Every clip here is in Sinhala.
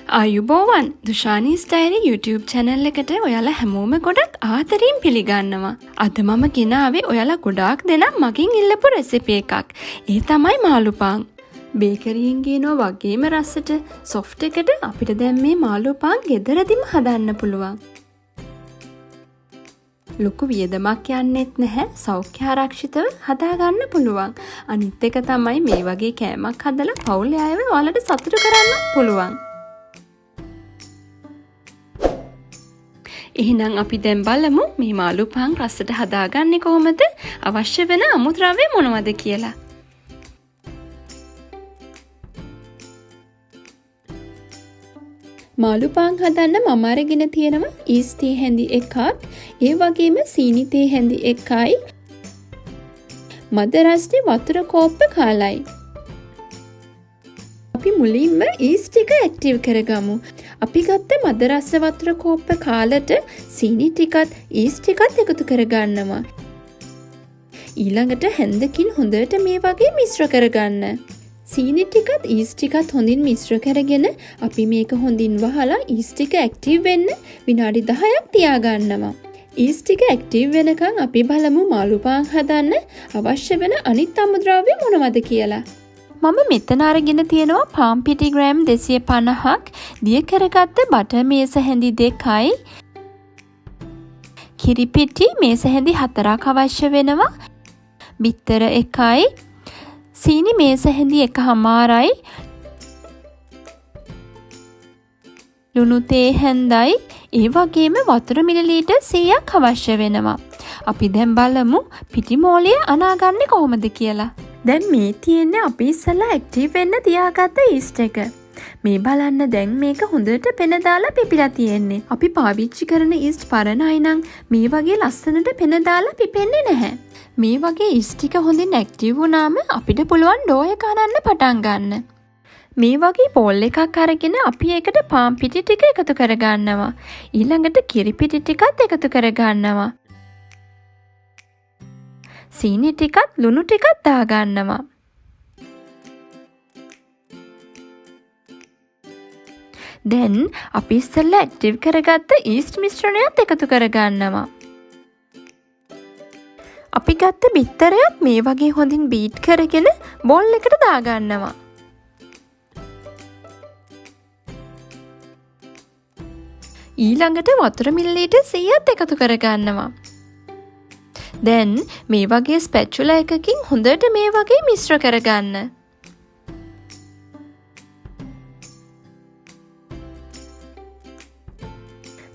ආයුබෝවන් දුෂානීස් ඩයරි YouTube channel එකට ඔයාලා හැමෝම ගොඩක් ආදරයෙන් පිළිගන්නවා. අද මම ගෙනාවේ ඔයාලා ගොඩාක් දෙනා මගෙන් ඉල්ලපු රෙසිපි එකක්. ඒ තමයි මාළුපාන්. බේකරියෙන් ගේනවා වගේම රසට soft එකට අපිට දැන් මේ මාළුපාන් ගෙදරදීම හදන්න පුළුවන්. ලොකු වියදමක් යන්නෙත් නැහැ. සෞඛ්‍ය ආරක්ෂිතව හදාගන්න පුළුවන්. අනිත් එක තමයි මේ වගේ කෑමක් හදලා පවුලේ අයව ඔයාලට සතුටු කරන්න පුළුවන්. එහෙනම් අපි දැන් බලමු මේ මාළුපාන් රසට හදාගන්නේ කොහොමද? අවශ්‍ය වෙන අමුද්‍රව්‍ය මොනවද කියලා. මාළුපාන් හදන්න මම අරගෙන තියෙනවා ඊස් තේ හැඳි එකක්, ඒ වගේම සීනි තේ හැඳි එකයි, මද රස්නේ වතුර කෝප්ප කාලයි. අපි මුලින්ම ඊස් ටික ඇක්ටිව් කරගමු. අපි ගත්ත මද රස වතුර කෝප්ප කාලට සීනි ටිකත් ඊස් ටිකත් එකතු කරගන්නවා. ඊළඟට හැන්දකින් හොඳට මේ වගේ මිශ්‍ර කරගන්න. සීනි ටිකත් ඊස් ටිකත් හොඳින් මිශ්‍ර කරගෙන අපි මේක හොඳින් වහලා ඊස් ටික ඇක්ටිව් වෙන්න විනාඩි 10ක් තියාගන්නවා. ඊස් ටික ඇක්ටිව් වෙනකන් අපි බලමු මාළුපාන් හදන්න අවශ්‍ය වෙන අනිත් අමුද්‍රව්‍ය මොනවද කියලා. මම මෙතන අරගෙන තියෙනවා පාන් පිටි ග්‍රෑම් 250ක්, දිය කරගත්ත බටර් මේස හැඳි 2යි, කිරි පිටි මේස හැඳි 4ක් අවශ්‍ය වෙනවා, බිත්තර 1යි, සීනි මේස හැඳි 1/2යි, ලුණු තේ හැඳයි, ඒ වගේම වතුර මිලිලීටර් 100ක් අවශ්‍ය වෙනවා. අපි දැන් බලමු පිටි මෝලිය අනාගන්නේ කොහොමද කියලා. දැන් මේ තියෙන්නේ අපි ඉස්සලා ඇක්ටිව් වෙන්න තියාගත්ත ඊස්ට් එක. මේ බලන්න දැන් මේක හොඳට පෙන දාලා පිපිලා තියෙන්නේ. අපි පාවිච්චි කරන ඊස්ට් පරණයි නම් මේ වගේ ලස්සනට පෙන දාලා පිපෙන්නේ නැහැ. මේ වගේ ඊස්ට් ටික හොඳින් ඇක්ටිව් වුණාම අපිට පුළුවන් ඩෝ එක අනන්න පටන් ගන්න. මේ වගේ බෝල් එකක් අරගෙන අපි ඒකට පාන් පිටි ටික එකතු කරගන්නවා. ඊළඟට කිරි පිටි ටිකත් එකතු කරගන්නවා. සීනි ටිකත් ලුණු ටිකත් දාගන්නවා. දැන් අපි ඉස්සෙල්ලා ඇක්ටිව් කරගත්ත ඊස්ට් මිශ්‍රණයත් එකතු කරගන්නවා. අපි ගත්ත බිත්තරයත් මේ වගේ හොඳින් බීට් කරගෙන බෝල් එකට දාගන්නවා. ඊළඟට වතුර මිලිලීටර් 100ක් එකතු කරගන්නවා. දැන් මේ වගේ ස්පැචුලා එකකින් හොඳට මේ වගේ මිශ්‍ර කරගන්න.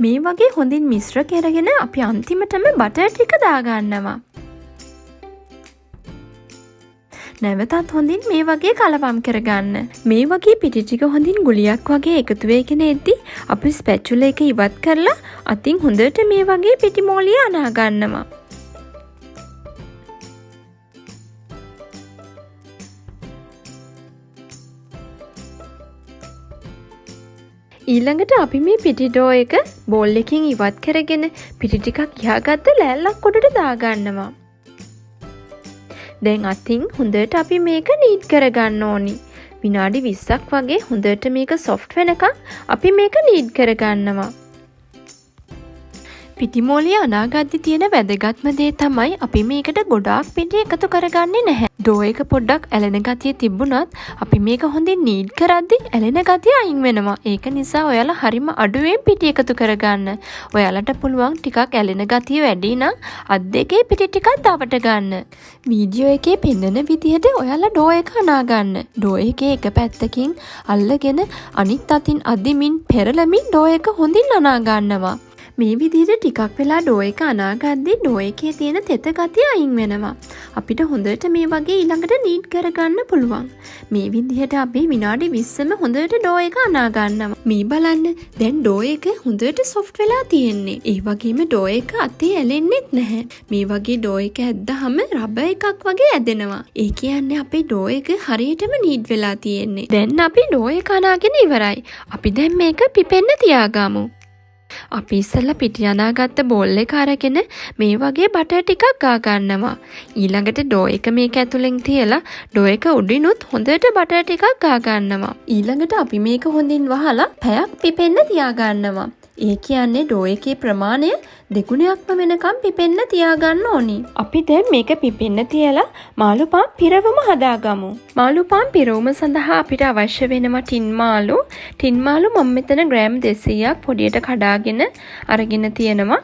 මේ වගේ හොඳින් මිශ්‍ර කරගෙන අපි අන්තිමටම බටර් ටික දාගන්නවා. නැවතත් හොඳින් මේ වගේ කලවම් කරගන්න. මේ වගේ පිටි ටික හොඳින් ගුලියක් වගේ එකතු වෙගෙන එද්දි අපි ස්පැචුලා එක ඉවත් කරලා අතින් හොඳට මේ වගේ පිටි මෝලිය අනා ගන්නවා. ඊළඟට අපි මේ පිටි ඩෝ එක බෝල් එකකින් ඉවත් කරගෙන පිටි ටිකක් යහගත්ත ලෑල්ලක් උඩට දාගන්නවා. දැන් අතින් හොඳට අපි මේක නීට් කරගන්න ඕනි. විනාඩි 20ක් වගේ හොඳට මේක සොෆ්ට් වෙනකන් අපි මේක නීට් කරගන්නවා. පිටි මෝලිය අනාගද්දි තියෙන වැදගත්ම දේ තමයි අපි මේකට ගොඩාක් පිටි එකතු කරගන්නේ නැහැ. ඩෝ එක පොඩ්ඩක් ඇලෙන ගතිය තිබුණත් අපි මේක හොඳින් නීඩ් කරද්දි ඇලෙන ගතිය අයින් වෙනවා. ඒක නිසා ඔයාලා හරිම අඩුවෙන් පිටි එකතු කරගන්න. ඔයාලට පුළුවන් ටිකක් ඇලෙන ගතිය වැඩි නම් අත් දෙකේ පිටි ටිකක් දවට ගන්න. වීඩියෝ එකේ පෙන්වන විදිහට ඔයාලා ඩෝ එක අනා ගන්න. ඩෝ එකේ එක පැත්තකින් අල්ලගෙන අනිත් අතින් අදිමින් පෙරලමින් ඩෝ එක හොඳින් අනා ගන්නවා. මේ විදිහට ටිකක් වෙලා ඩෝ එක අනාගද්දි ඩෝ එකේ තියෙන තෙත ගතිය අයින් වෙනවා. අපිට හොඳට මේ වගේ ඊළඟට නීට් කරගන්න පුළුවන්. මේ විදිහට අපි විනාඩි 20ම හොඳට ඩෝ එක අනා ගන්නවා. මේ බලන්න දැන් ඩෝ එක හොඳට සොෆ්ට් වෙලා තියෙන්නේ. ඒ වගේම ඩෝ එක අතේ ඇලෙන්නෙත් නැහැ. මේ වගේ ඩෝ එක ඇද්දාම රබර් එකක් වගේ ඇදෙනවා. ඒ කියන්නේ අපේ ඩෝ එක හරියටම නීට් වෙලා තියෙන්නේ. දැන් අපි ඩෝ එක අනාගෙන ඉවරයි. අපි දැන් මේක පිපෙන්න තියාගමු. අපි ඉස්සෙල්ලා පිටි අනාගත්ත බෝල් එක අරගෙන මේ වගේ බටර් ටිකක් ගා ගන්නවා. ඊළඟට ඩෝ එක මේක ඇතුලෙන් තියලා ඩෝ එක උඩිනුත් හොඳට බටර් ටිකක් ගා ගන්නවා. ඊළඟට අපි මේක හොඳින් වහලා පැයක් පිපෙන්න තියා ගන්නවා. ඒ කියන්නේ ඩෝ එකේ ප්‍රමාණය දෙගුණයක්ම වෙනකම් පිපෙන්න තියාගන්න ඕනි. අපි දැන් මේක පිපෙන්න තියලා මාළුපාන් පිරවුම හදාගමු. මාළුපාන් පිරවුම සඳහා අපිට අවශ්‍ය වෙනවා ටින් මාළු. ටින් මාළු මම මෙතන ග්‍රෑම් 200ක් පොඩියට කඩාගෙන අරගෙන තියෙනවා.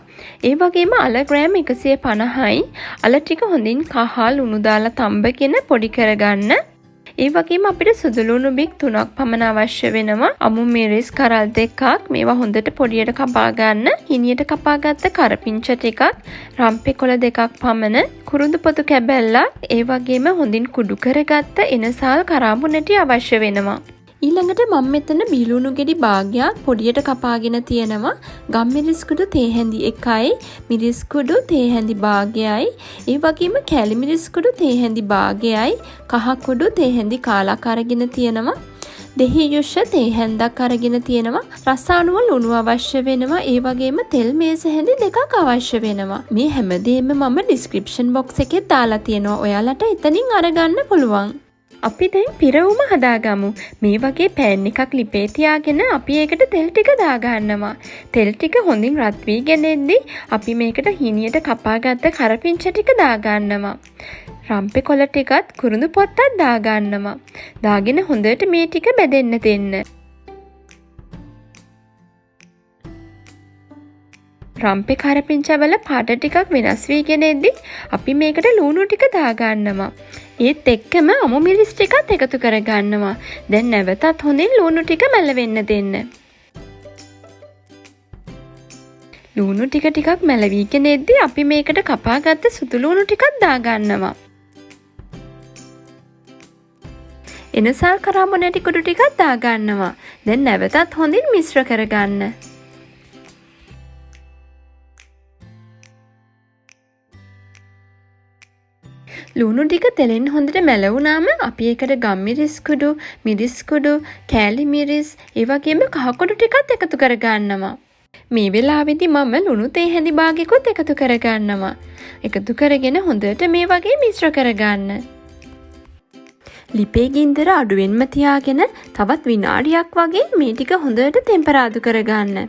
ඒ වගේම අල ග්‍රෑම් 150යි. අල ටික හොඳින් කහ ලුණු දාලා තඹගෙන පොඩි කරගන්න. ඒ වගේම අපිට සුදු ලුණු බික් 3ක් පමණ අවශ්‍ය වෙනවා. අමු මිරිස් කරල් 2ක් මේවා හොඳට පොඩියට කපා ගන්න. හිනියට කපාගත්ත කරපිංච ටිකක්, රම්පේ කොළ 2ක් පමණ, කුරුඳු පොතු කැබැල්ලක්, ඒ වගේම හොඳින් කුඩු කරගත්ත එනසාල් කරාඹු නැටි අවශ්‍ය වෙනවා. ඊළඟට මම මෙතන බීලුණු ගෙඩි භාගයක් පොඩියට කපාගෙන තියෙනවා. ගම් මිරිස් කුඩු තේ හැඳි 1යි, මිරිස් කුඩු තේ හැඳි භාගයයි, ඒ වගේම කැලි මිරිස් කුඩු තේ හැඳි භාගයයි, කහ කුඩු තේ හැඳි කාලක් අරගෙන තියෙනවා. දෙහි යුෂ තේ හැන්දක් අරගෙන තියෙනවා. රස අණුව ලුණු අවශ්‍ය වෙනවා. ඒ වගේම තෙල් මේස හැඳි 2ක් අවශ්‍ය වෙනවා. මේ හැමදේම මම ඩිස්ක්‍රිප්ෂන් බොක්ස් එකේ දාලා තියෙනවා. ඔයාලට එතනින් අරගන්න පුළුවන්. අපි දැන් පිරවුම හදාගමු. මේ වගේ පෑන් එකක් ලිපේ තියාගෙන අපි ඒකට තෙල් ටික දාගන්නවා. තෙල් ටික හොඳින් රත් වීගෙන එද්දි අපි මේකට හිනියට කපාගත්ත කරපිංච ටික දාගන්නවා. රම්පේ කොළ ටිකත් කුරුඳු පොත්තත් දාගන්නවා. දාගෙන හොඳට මේ ටික බෙදෙන්න දෙන්න. රම්පේ කරපිංචවල පාට ටිකක් වෙනස් වීගෙන එද්දි අපි මේකට ලුණු ටික දාගන්නවා. ඒත් එක්කම අමු මිරිස් ටිකත් එකතු කරගන්නවා. දැන් නැවතත් හොඳින් ලුණු ටික මැලවෙන්න දෙන්න. ලුණු ටිකක් මැලවීගෙන එද්දි අපි මේකට කපාගත්ත සුදු ලුණු ටිකක් දාගන්නවා. එනසල් කරාඹු නැටි කුඩු ටිකක් දාගන්නවා. දැන් නැවතත් හොඳින් මිශ්‍ර කරගන්න. ලුණු ටික තෙලෙන් හොඳට මැලවුණාම අපි ඒකට ගම් මිරිස් කුඩු, මිරිස් කුඩු, කෑලි මිරිස්, ඒ වගේම කහ කුඩු ටිකත් එකතු කරගන්නවා. මේ වෙලාවේදී මම ලුණු තේ හැඳි භාගයකොත් එකතු කරගන්නවා. එකතු කරගෙන හොඳට මේ වගේ මිශ්‍ර කරගන්න. ලිපේ ගින්දර අඩුවෙන්ම තියාගෙන තවත් විනාඩියක් වගේ මේ ටික හොඳට ටෙම්පරාදු කරගන්න.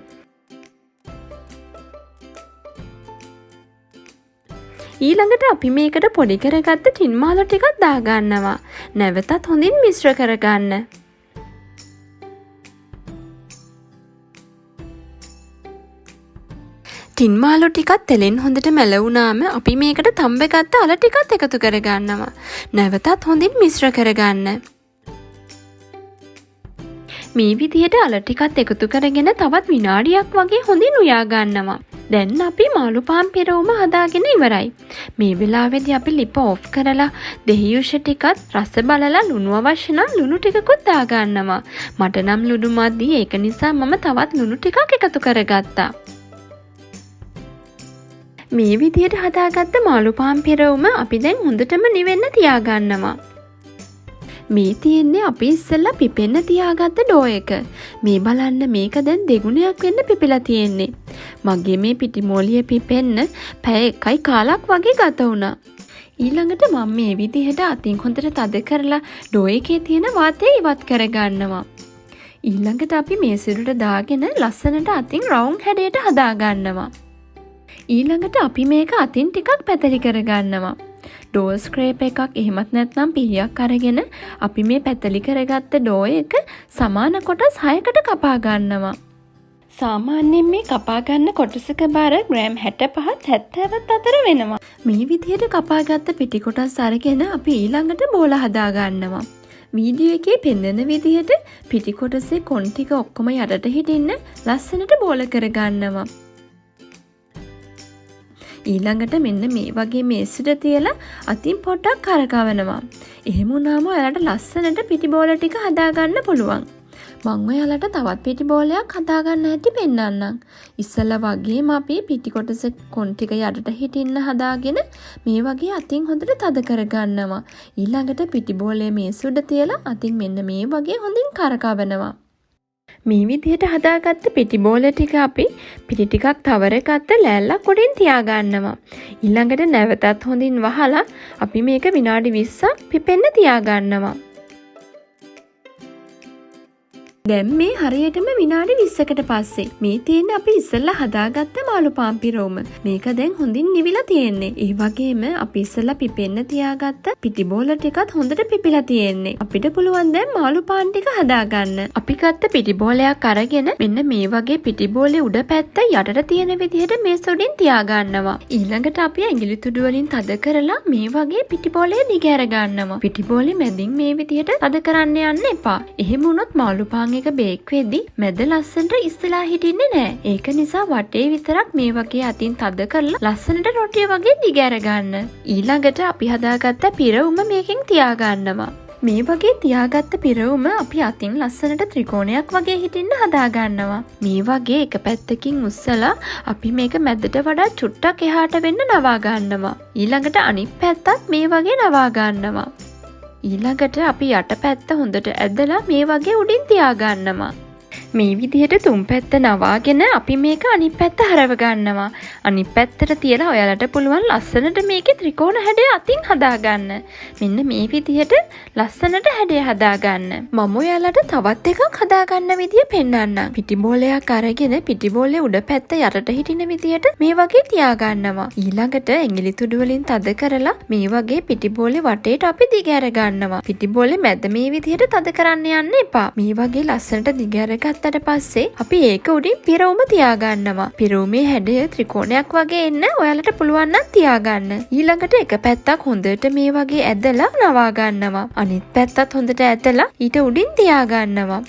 ඊළඟට අපි මේකට පොඩි කරගත්ත ටින් මාළු ටිකක් දාගන්නවා. නැවතත් හොඳින් මිශ්‍ර කරගන්න. ටින් මාළු ටිකත් තෙලෙන් හොඳට මැලවුණාම අපි මේකට තඹගත්ත අල ටිකත් එකතු කරගන්නවා. නැවතත් හොඳින් මිශ්‍ර කරගන්න. මේ විදිහට අල ටිකත් එකතු කරගෙන තවත් විනාඩියක් වගේ හොඳින් උයා ගන්නවා. දැන් අපි මාළුපාන් පිරවුම හදාගෙන ඉවරයි. මේ වෙලාවේදී අපි ලිප ඔෆ් කරලා දෙහියුෂ ටිකත් රස බලලා ලුණු අවශ්‍ය නම් ලුණු ටිකකුත් දාගන්නවා. මට නම් ලුණු මදි, ඒක නිසා මම තවත් ලුණු ටිකක් එකතු කරගත්තා. මේ විදිහට හදාගත්ත මාළුපාන් පිරවුම අපි දැන් හොඳටම නිවෙන්න තියාගන්නවා. මේ තියෙන්නේ අපි ඉස්සෙල්ලා පිපෙන්න තියාගත්ත ඩෝ එක. මේ බලන්න මේක දැන් දෙගුණයක් වෙන්න පිපිලා තියෙන්නේ. මගේ මේ පිටිමෝලිය පිපෙන්න පැය 1යි කාලක් වගේ ගත වුණා. ඊළඟට මම මේ විදිහට අතින් හොඳට තද කරලා ඩෝ එකේ තියෙන වාතය ඉවත් කරගන්නවා. ඊළඟට අපි මේසෙරුට දාගෙන ලස්සනට අතින් රවුම් හැඩයට හදාගන්නවා. ඊළඟට අපි මේක අතින් ටිකක් පැතලි කරගන්නවා. ඩෝ ස්ක්‍රේප් එකක් එහෙමත් නැත්නම් පිහියක් අරගෙන අපි මේ පැතලි කරගත්ත ඩෝ එක සමාන කොටස් 6කට කපා ගන්නවා. සාමාන්‍යයෙන් මේ කපා ගන්න කොටසක බර ග්‍රෑම් 65ත් 70ත් අතර වෙනවා. මේ විදිහට කපාගත්ත පිටි කොටස් අරගෙන අපි ඊළඟට බෝල හදා ගන්නවා. වීඩියෝ එකේ පෙන්වන විදිහට පිටි කොටසේ කොන් ටික ඔක්කොම යටට හිටින්න ලස්සනට බෝල කරගන්නවා. ඊළඟට මෙන්න මේ වගේ මේසෙට තියලා අතින් පොඩ්ඩක් කරකවනවා. එහෙම වුණාම ඔයාලට ලස්සනට පිටි බෝල ටික හදාගන්න පුළුවන්. මම ඔයාලට තවත් පිටි බෝලයක් හදාගන්න හැටි පෙන්නන්නම්. ඉස්සෙල්ලා වගේම අපි පිටි කොටස කොන් ටික යටට හිටින්න හදාගෙන මේ වගේ අතින් හොඳට තද කරගන්නවා. ඊළඟට පිටි බෝලේ මේස උඩ තියලා අතින් මෙන්න මේ වගේ හොඳින් කරකවනවා. මේ විදිහට හදාගත්ත පිටි බෝල ටික අපි පිටි ටිකක් තවරගත්ත ලෑල්ලක් උඩින් තියාගන්නවා. ඊළඟට නැවතත් හොඳින් වහලා අපි මේක විනාඩි 20ක් පිපෙන්න තියාගන්නවා. දැන් මේ හරියටම විනාඩි 20කට පස්සේ මේ තියෙන්නේ අපි ඉස්සෙල්ලා හදාගත්ත මාළුපාන් පිරවුම. මේක දැන් හොඳින් නිවිලා තියෙන්නේ. ඒ වගේම අපි ඉස්සෙල්ලා පිපෙන්න තියාගත්ත පිටි බෝල ටිකත් හොඳට පිපිලා තියෙන්නේ. අපිට පුළුවන් දැන් මාළුපාන් ටික හදාගන්න. අපි ගත්ත පිටි බෝලයක් අරගෙන මෙන්න මේ වගේ පිටි බෝලේ උඩ පැත්ත යටට තියෙන විදිහට මේස උඩින් තියාගන්නවා. ඊළඟට අපි ඇඟිලි තුඩු වලින් තද කරලා මේ වගේ පිටි බෝලේ දිගහැර ගන්නවා. පිටි බෝලේ මැදින් මේ විදිහට තද කරන්න යන්න එපා. එහෙම වුණොත් මාළුපාන් එක බේක් වෙද්දි මැද ලස්සනට ඉස්සලා හිටින්නේ නැහැ. ඒක නිසා වටේ විතරක් මේ වගේ අතින් තද කරලා ලස්සනට රොටිය වගේ දිගහැර ගන්න. ඊළඟට අපි හදාගත්ත පිරවුම මේකෙන් තියාගන්නවා. මේ වගේ තියාගත්ත පිරවුම අපි අතින් ලස්සනට ත්‍රිකෝණයක් වගේ හිටින්න හදාගන්නවා. මේ වගේ එක පැත්තකින් උස්සලා අපි මේක මැදට වඩා චුට්ටක් එහාට වෙන්න නවා ගන්නවා. ඊළඟට අනිත් පැත්තත් මේ වගේ නවා ගන්නවා. ඊළඟට අපි යට පැත්ත හොඳට ඇදලා මේ වගේ උඩින් තියාගන්නවා. මේ විදිහට තුන් පැත්ත නවාගෙන අපි මේක අනිත් පැත්ත හරව ගන්නවා. අනිත් පැත්තට තියලා ඔයාලට පුළුවන් ලස්සනට මේකේ ත්‍රිකෝණ හැඩය අතින් හදාගන්න. මෙන්න මේ විදිහට ලස්සනට හැඩය හදාගන්න. මම ඔයාලට තවත් එකක් හදාගන්න විදිය පෙන්වන්නම්. පිටි බෝලයක් අරගෙන පිටි බෝලේ උඩ පැත්ත යටට හිටින විදිහට මේ වගේ තියාගන්නවා. ඊළඟට ඇඟිලි තුඩු වලින් තද කරලා මේ වගේ පිටි බෝලේ වටේට අපි දිගහැර ගන්නවා. පිටි බෝලේ මැද මේ විදිහට තද කරන්න යන්න එපා. මේ වගේ ලස්සනට දිගහැර ගත්තට පස්සේ අපි ඒක උඩින් පිරවුම තියාගන්නවා. පිරවුමේ හැඩය ත්‍රිකෝණයක් වගේ එන්න ඔයාලට පුළුවන් නම් තියාගන්න. ඊළඟට එක පැත්තක් හොඳට මේ වගේ ඇදලා නවා ගන්නවා. අනිත් පැත්තත් හොඳට ඇදලා ඊට උඩින් තියාගන්නවා.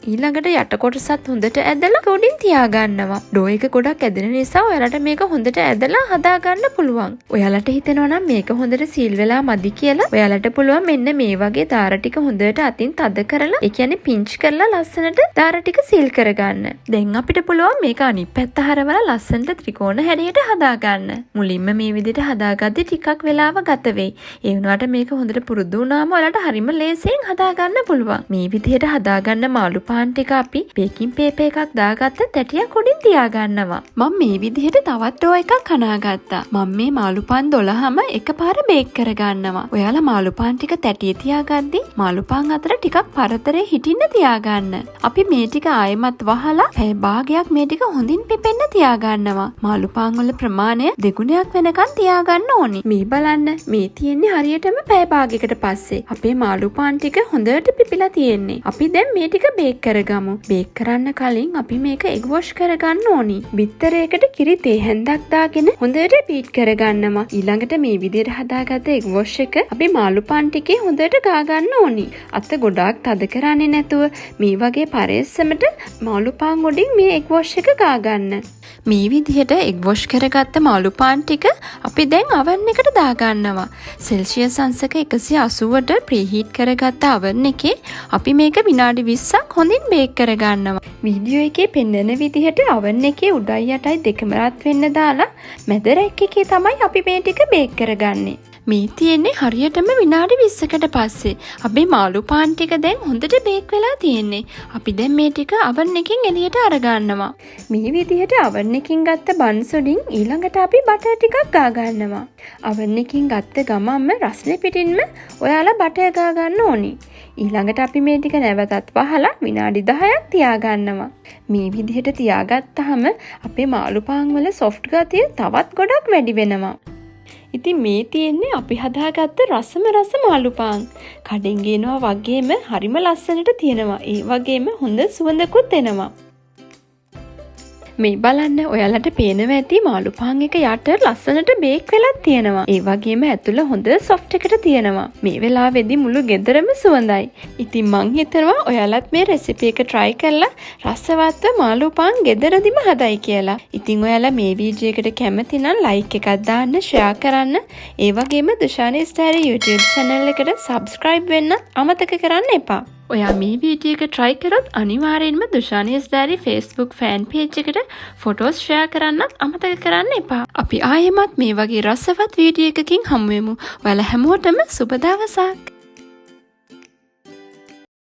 ඊළඟට යට කොටසත් හොඳට ඇදලා උඩින් තියාගන්නවා. ඩෝ එක ගොඩක් ඇදෙන නිසා ඔයාලට මේක හොඳට ඇදලා හදාගන්න පුළුවන්. ඔයාලට හිතෙනවා නම් මේක හොඳට සීල් වෙලා මදි කියලා ඔයාලට පුළුවන් මෙන්න මේ වගේ දාර ටික හොඳට අතින් තද කරලා ඒ කියන්නේ පින්ච් කරලා ලස්සනට දාර ටික සීල් කරගන්න. දැන් අපිට පුළුවන් මේක අනිත් පැත්ත හරවලා ලස්සනට ත්‍රිකෝණ හැඩයට හදාගන්න. මුලින්ම මේ විදිහට හදාගද්දි ටිකක් වෙලාව ගත වෙයි. ඒ වුණාට මේක හොඳට පුරුදු වුණාම ඔයාලට හරිම ලේසියෙන් හදාගන්න පුළුවන්. මේ විදිහට හදාගන්න මාළු පාන් ටික අපි බේකින් පේපර් එකක් දාගත්ත තැටියක් උඩින් තියාගන්නවා. මම මේ විදිහට තවත් ඩෝ එකක් හදාගත්තා. මම මේ මාළුපාන් 12ම එකපාර බේක් කරගන්නවා. ඔයාලා මාළුපාන් ටික තැටියේ තියාගද්දි මාළුපාන් අතර ටිකක් පරතරේ හිටින්න තියාගන්න. අපි මේ ටික ආයෙමත් වහලා පැය භාගයක් මේ ටික හොඳින් පිපෙන්න තියාගන්නවා. මාළුපාන් වල ප්‍රමාණය දෙගුණයක් වෙනකන් තියාගන්න ඕනි. මේ බලන්න මේ තියෙන්නේ හරියටම පැය භාගයකට පස්සේ. අපේ මාළුපාන් ටික හොඳට පිපිලා තියෙන්නේ. අපි දැන් මේ ටික බේක් කරගමු. බේක් කරන්න කලින් අපි මේක එග් වොෂ් කරගන්න ඕනි. බිත්තරයකට කිරි තේ හැන්දක් දාගෙන හොඳට බීට් කරගන්නවා. ඊළඟට මේ විදිහට හදාගත්ත එග් වොෂ් එක අපි මාළුපාන් ටිකේ හොඳට ගා ගන්න ඕනි. අත ගොඩාක් තද කරන්නේ නැතුව මේ වගේ පරෙස්සමට මාළුපාන් උඩින් මේ එග් වොෂ් එක ගා ගන්න. මේ විදිහට එග් වොෂ් කරගත්ත මාළුපාන් ටික අපි දැන් oven එකට දාගන්නවා. සෙල්සියස් අංශක 180ට ප්‍රීහීට් කරගත්ත oven එකේ අපි මේක විනාඩි 20ක් හොඳින් බේක් කරගන්නවා. වීඩියෝ එකේ පෙන්වන විදිහට oven එකේ උඩයි යටයි දෙකම රත් වෙන්න දාලා මැද රැක් එකේ තමයි අපි මේ ටික බේක් කරගන්නේ. මේ තියෙන්නේ හරියටම විනාඩි 20කට පස්සේ. අපේ මාළුපාන් ටික දැන් හොඳට බේක් වෙලා තියෙන්නේ. අපි දැන් මේ ටික oven එකෙන් එළියට අරගන්නවා. මේ විදිහට oven එකකින් ගත්ත buns වලින් ඊළඟට අපි බටර් ටිකක් ගා ගන්නවා. oven එකකින් ගත්ත ගමන්ම රස්නේ පිටින්ම ඔයාලා බටර් ගා ගන්න ඕනි. ඊළඟට අපි මේ ටික නැවතත් වහලා විනාඩි 10ක් තියාගන්නවා. මේ විදිහට තියාගත්තාම අපේ මාළුපාන් වල soft ගතිය තවත් ගොඩක් වැඩි වෙනවා. ඉතින් මේ තියෙන්නේ අපි හදාගත්ත රසම රස මාළුපාන්. කඩෙන් ගේනවා වගේම හරිම ලස්සනට තියෙනවා. ඒ වගේම හොඳ සුවඳකුත් එනවා. මේ බලන්න ඔයාලට පේනවා ඇති මාළුපාන් එක යට ලස්සනට බේක් වෙලා තියෙනවා. ඒ වගේම ඇතුළ හොඳ සොෆ්ට් එකට තියෙනවා. මේ වෙලාවේදී මුළු ගෙදරම සුවඳයි. ඉතින් මං හිතනවා ඔයාලත් මේ රෙසිපි එක try කරලා රසවත්ව මාළුපාන් ගෙදරදිම හදයි කියලා. ඉතින් ඔයාලා මේ වීඩියෝ එකට කැමති නම් like එකක් දාන්න, share කරන්න. ඒ වගේම දුෂානිස් ඩයරි YouTube channel එකට subscribe වෙන්න අමතක කරන්න එපා. ඔයා මේ වීඩියෝ එක try කරොත් අනිවාර්යෙන්ම දුෂානිස් ඩයරි Facebook fan page එකට photos share කරන්නත් අමතක කරන්න එපා. අපි ආයෙමත් මේ වගේ රසවත් වීඩියෝ එකකින් හමු වෙමු. ඔයාලා හැමෝටම සුබ දවසක්.